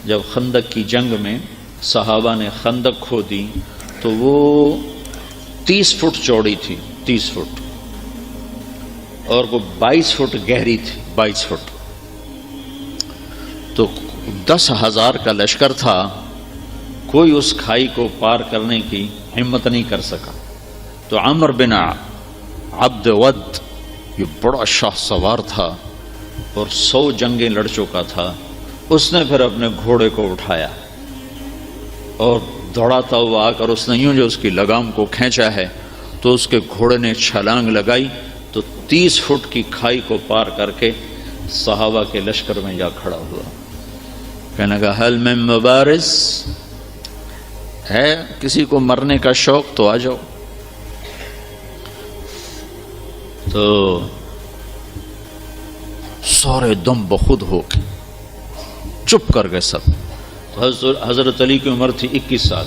جب خندق کی جنگ میں صحابہ نے خندق کھودی تو وہ 30 فٹ چوڑی تھی، 30 فٹ، اور وہ 22 فٹ گہری تھی، 22 فٹ۔ تو 10,000 کا لشکر تھا، کوئی اس کھائی کو پار کرنے کی ہمت نہیں کر سکا۔ تو عمر بن عبد ود، یہ بڑا شاہ سوار تھا اور 100 جنگیں لڑ چکا تھا، اس نے پھر اپنے گھوڑے کو اٹھایا اور دوڑاتا ہوا آ کر اس نے یوں جو اس کی لگام کو کھینچا ہے تو اس کے گھوڑے نے چھلانگ لگائی تو 30 فٹ کی کھائی کو پار کر کے صحابہ کے لشکر میں جا کھڑا ہوا۔ کہنے لگا حل من مبارز، ہے کسی کو مرنے کا شوق تو آ جاؤ۔ تو سارے دم بخود ہو کے چپ کر گئے سب۔ تو حضرت علی کی عمر تھی 21 سال،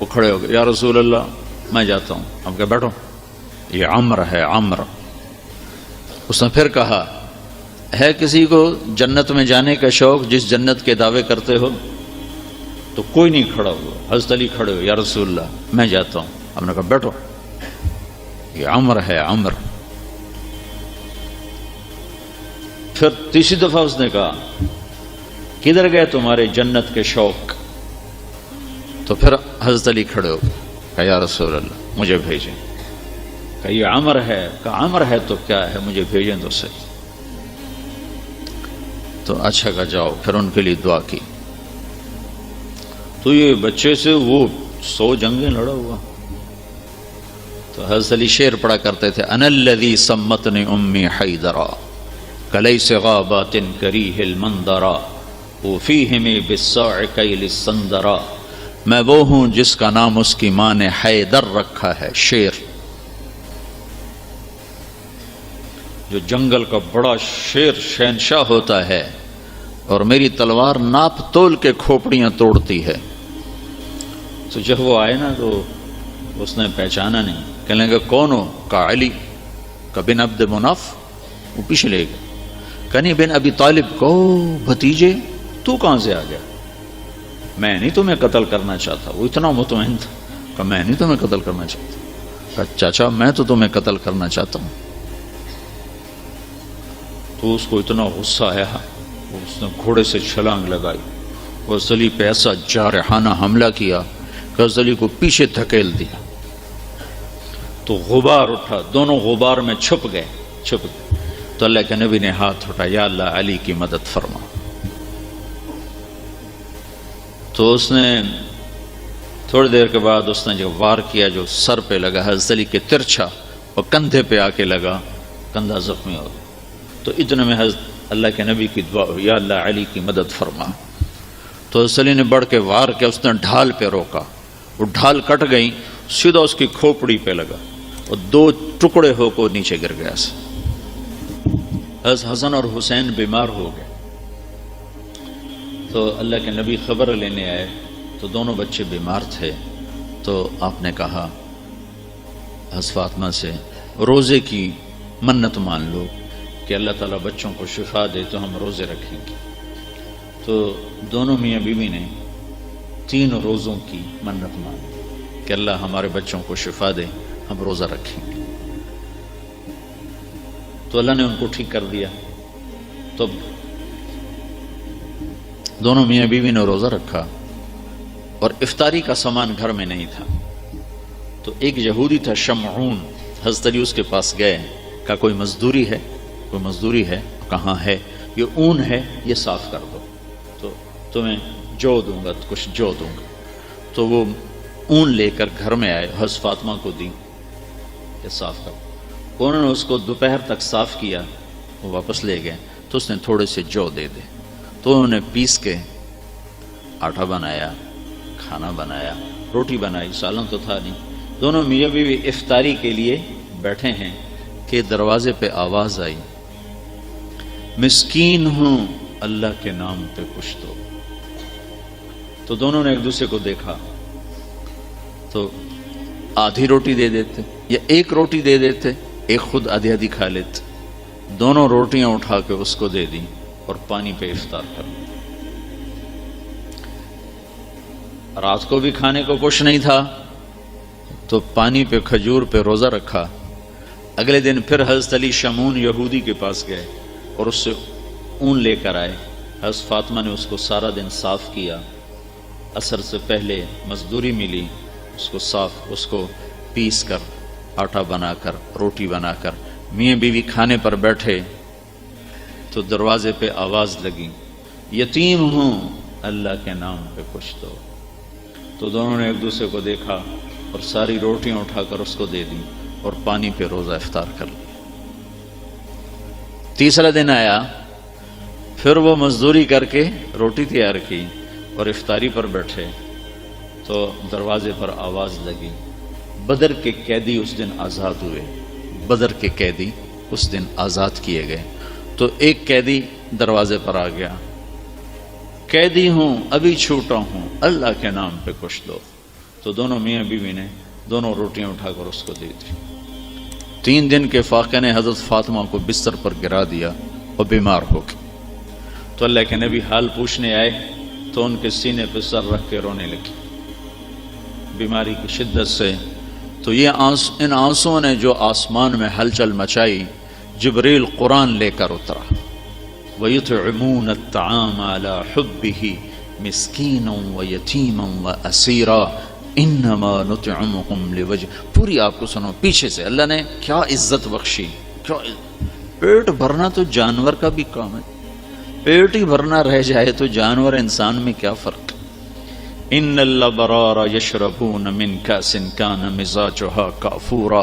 وہ کھڑے ہو گئے، یا رسول اللہ میں جاتا ہوں۔ اب کہ بیٹھو، یہ عمر ہے، عمر۔ اس نے پھر کہا ہے کسی کو جنت میں جانے کا شوق جس جنت کے دعوے کرتے ہو؟ تو کوئی نہیں کھڑا ہوا۔ حضرت علی کھڑے ہو، یا رسول اللہ میں جاتا ہوں۔ ہم نے کہا بیٹھو، یہ عمر ہے، عمر۔ پھر تیسری دفعہ اس نے کہا کدھر گئے تمہارے جنت کے شوق؟ تو پھر حضرت علی کھڑے ہو گئے، کہا یا رسول اللہ مجھے بھیجیں۔ کہا یہ عمر ہے، کہا عمر ہے تو کیا ہے، مجھے بھیجیں تو صحیح۔ تو اچھا کہا جاؤ، پھر ان کے لیے دعا کی۔ تو یہ بچے سے وہ 100 جنگیں لڑا ہوا۔ تو حضرت علی شعر پڑھا کرتے تھے، انا الذی سمتنی امی حیدرا کلیس غابات کریہ المنظرا وفیہم بالصاع کیل السندرا۔ میں وہ ہوں جس کا نام اس کی ماں نے حیدر رکھا ہے، شیر، جو جنگل کا بڑا شیر شہنشاہ ہوتا ہے، اور میری تلوار ناپ تول کے کھوپڑیاں توڑتی ہے۔ تو جب وہ آئے نا تو اس نے پہچانا نہیں، کہنے لگا کون ہو؟ کہا علی۔ کہا بن عبد مناف؟ وہ پیچھے لے گئے۔ کہنی بن ابی طالب کو بھتیجے، تو کہاں سے آ گیا؟ میں نہیں تمہیں قتل کرنا چاہتا۔ وہ اتنا مطمئن تھا، کہ میں نہیں تمہیں قتل کرنا چاہتا۔ کہا چاچا میں تو تمہیں قتل کرنا چاہتا ہوں۔ تو اس کو اتنا غصہ آیا، اس نے گھوڑے سے چھلانگ لگائی اور علی پہ ایسا جارحانہ حملہ کیا کہ علی کو پیچھے دھکیل دیا۔ تو غبار اٹھا، دونوں غبار میں چھپ گئے۔ تو اللہ کے نبی نے ہاتھ اٹھایا، یا اللہ علی کی مدد فرما۔ تو اس نے تھوڑی دیر کے بعد اس نے جو وار کیا جو سر پہ لگا حضرت علی کے ترچھا، اور کندھے پہ آ کے لگا، کندھا زخمی ہو گیا۔ تو اتنے میں حضرت اللہ کے نبی کی دعا ہوئی، یا اللہ علی کی مدد فرما۔ تو حضرت علی نے بڑھ کے وار کیا، اس نے ڈھال پہ روکا، وہ ڈھال کٹ گئی، سیدھا اس کی کھوپڑی پہ لگا اور 2 ٹکڑے ہو کو نیچے گر گیا۔ حضرت حسن اور حسین بیمار ہو گئے۔ تو اللہ کے نبی خبر لینے آئے تو دونوں بچے بیمار تھے۔ تو آپ نے کہا حضرت فاطمہ سے روزے کی منت مان لو کہ اللہ تعالیٰ بچوں کو شفا دے تو ہم روزے رکھیں گے۔ تو دونوں میاں بیوی نے 3 روزوں کی منت مانی کہ اللہ ہمارے بچوں کو شفا دے، ہم روزہ رکھیں گے۔ تو اللہ نے ان کو ٹھیک کر دیا۔ تو دونوں میاں بیوی نے روزہ رکھا، اور افطاری کا سامان گھر میں نہیں تھا۔ تو ایک یہودی تھا شمعون، حضرت علی اس کے پاس گئے، کہا کوئی مزدوری ہے؟ کوئی مزدوری ہے؟ کہاں ہے؟ یہ اون ہے، یہ صاف کر دو تو تمہیں جو دوں گا، کچھ جو دوں گا۔ تو وہ اون لے کر گھر میں آئے، حضرت فاطمہ کو دی کہ صاف کر۔ انہوں نے اس کو دوپہر تک صاف کیا، وہ واپس لے گئے۔ تو اس نے تھوڑے سے جو دے دے، تو انہوں نے پیس کے آٹا بنایا، کھانا بنایا، روٹی بنائی، سالن تو تھا نہیں۔ دونوں میاں بیوی افطاری کے لیے بیٹھے ہیں کہ دروازے پہ آواز آئی، مسکین ہوں اللہ کے نام پہ کچھ دو۔ تو دونوں نے ایک دوسرے کو دیکھا، تو آدھی روٹی دے دیتے یا ایک روٹی دے دیتے، ایک خود آدھی آدھی کھا لیتے۔ دونوں روٹیاں اٹھا کے اس کو دے دیں اور پانی پہ افطار کر لیں۔ رات کو بھی کھانے کو کچھ نہیں تھا تو پانی پہ کھجور پہ روزہ رکھا. اگلے دن پھر حضرت علی شمعون یہودی کے پاس گئے اور اس سے اون لے کر آئے. حضرت فاطمہ نے اس کو سارا دن صاف کیا. عصر سے پہلے مزدوری ملی، اس کو صاف، اس کو پیس کر آٹا بنا کر روٹی بنا کر میاں بیوی کھانے پر بیٹھے تو دروازے پہ آواز لگی، یتیم ہوں اللہ کے نام پہ کچھ دو. تو دونوں نے ایک دوسرے کو دیکھا اور ساری روٹیاں اٹھا کر اس کو دے دیں اور پانی پہ روزہ افطار کر لیا. تیسرا دن آیا، پھر وہ مزدوری کر کے روٹی تیار کی اور افطاری پر بیٹھے تو دروازے پر آواز لگی. بدر کے قیدی اس دن آزاد ہوئے، بدر کے قیدی اس دن آزاد کیے گئے. تو ایک قیدی دروازے پر آ گیا، قیدی ہوں ابھی چھوٹا ہوں اللہ کے نام پہ کچھ دو. تو دونوں میاں بیوی نے دونوں روٹیاں اٹھا کر اس کو دی تھی. 3 دن کے فاقے نے حضرت فاطمہ کو بستر پر گرا دیا اور بیمار ہو گئی. تو اللہ کے نبی حال پوچھنے آئے تو ان کے سینے پہ سر رکھ کے رونے لگی بیماری کی شدت سے. تو یہ ان آنسوؤں نے جو آسمان میں ہلچل مچائی، جبریل قرآن لے کر اترا. وَيُطْعِمُونَ الطَّعَامَ عَلَى حُبِّهِ مِسْكِينًا وَيَتِيمًا وَأَسِيرًا إِنَّمَا نُطْعِمُكُمْ لِوَجْهِ. پوری آپ کو سنو پیچھے سے. اللہ نے کیا عزت بخشی. پیٹ بھرنا تو جانور کا بھی کام ہے، پیٹ ہی بھرنا رہ جائے تو جانور انسان میں کیا فرق. ان الابرار یشربون من کاس کان مزاجها کافورا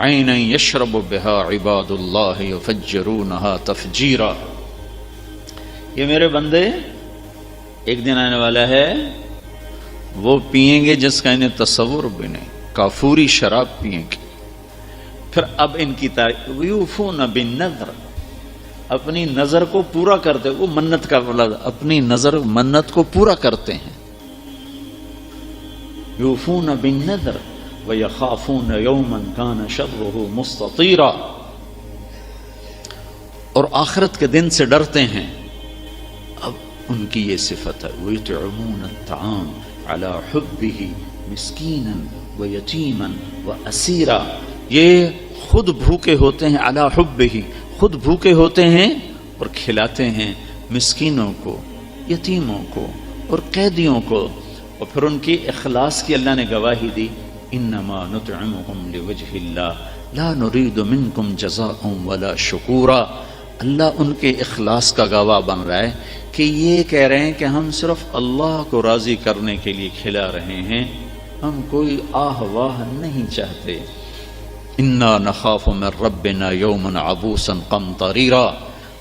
عینا یشرب بها عباد اللہ یفجرونها تفجیرا. یہ میرے بندے ایک دن آنے والا ہے وہ پئیں گے جس کا انہیں تصور بھی نہیں، کافوری شراب پئیں گے. پھر اب ان کی یوفون بالنذر، اپنی نظر کو پورا کرتے، وہ منت کا لفظ، اپنی نظر منت کو پورا کرتے ہیں. یوفون بالنذر ویخافون یوما کان شرہ مستطیرا، اور آخرت کے دن سے ڈرتے ہیں. اب ان کی یہ صفت ہے ویطعمون الطعام علی حبہ مسکینا ویتیما واسیرا. یہ خود بھوکے ہوتے ہیں، علی حبہ، خود بھوکے ہوتے ہیں اور کھلاتے ہیں مسکینوں کو، یتیموں کو اور قیدیوں کو. اور پھر ان کی اخلاص کی اللہ نے گواہی دی، انما نطعمکم لوجہ اللہ لا نرید منکم جزاء ولا شکورا. اللہ ان کے اخلاص کا گواہ بن رہا ہے کہ یہ کہہ رہے ہیں کہ ہم صرف اللہ کو راضی کرنے کے لیے کھلا رہے ہیں، ہم کوئی آہ واہ نہیں چاہتے. انا نخاف من ربنا یوما عبوسا قمطریرا.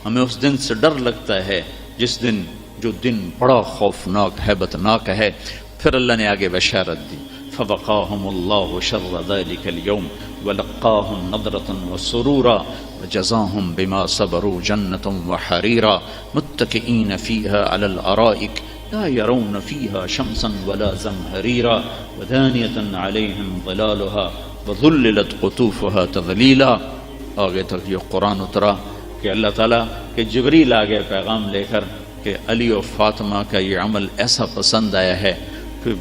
ہمیں اس دن سے ڈر لگتا ہے جس دن، جو دن بڑا خوفناک ہیبتناک ہے. پھر اللہ نے آگے بشارت دی، فوقاہم اللہ شر ذلک اليوم ولقاہم نضرۃ وسرورا وجزاہم بما صبروا جنۃ وحریرا متکئین فیہا علی الارائک لا يرون فیہا شمسا ولا زمہریرا ودانیۃ علیہم ظلالها وذللت قطوفها تذلیلا. آگے تک یہ قرآن اترا کہ اللہ تعالیٰ کہ جبریل آگے پیغام لے کر کہ علی و فاطمہ کا یہ عمل ایسا پسند آیا ہے کہ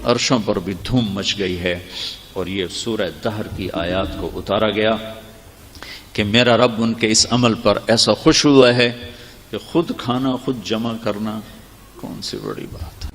عرشوں پر بھی دھوم مچ گئی ہے. اور یہ سورہ دہر کی آیات کو اتارا گیا کہ میرا رب ان کے اس عمل پر ایسا خوش ہوا ہے کہ خود کھانا خود جمع کرنا کون سی بڑی بات ہے.